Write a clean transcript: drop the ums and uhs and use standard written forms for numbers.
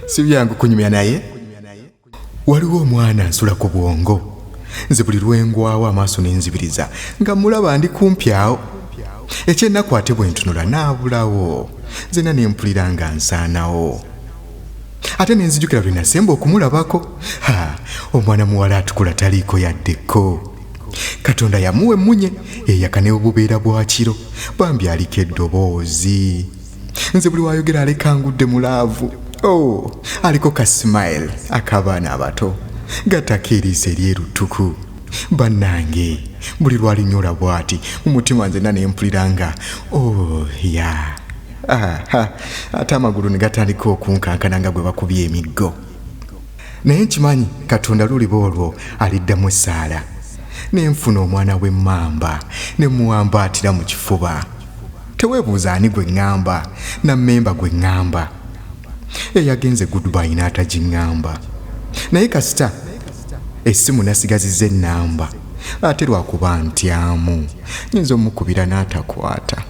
Si byangu kunyumya naye. Waliwo omwana nsula ku bwongo. Nze buli lwengwawo amaaso n'enzibiriza nga mulaba ndi kumpi awo. Ekyennaku ate bwe ntunula naabulawo. Nzena ne mpulira nga nsaanawo. Ate ne nzijukira lwe nasemba okumulabako. Omwana muwala atukula taliiko yaddeko. Katonda yamuwa emmunye eyakane obubeera bwa kiro. Bambi aliko eddoboozi. Nze buli wayogera aleka ngudde mulaavu. Aliko ka smile akabaana abato. Gatako eriiso eryerutuku. Bannange buli lwalinyola bw'ati umutima nzena ne mpulira nga ate amagulu ne gatandika okunkankana nga gwe bakubye emiggo. Naye nkimanyi Katonda luliba olwo aliddamu essaala. Ne nfuna omwana w'emmamba ne muwambaatira mu kifuba. Teweebuuza ani gwe ŋŋamba, Namemba gwe ŋŋamba. Eyagenze goodbye n'atagiŋŋamba. Naye kasita essimu nasigazizza ennamba. Ate lwakuba ntyamu nyinza omukubira n'atakwata.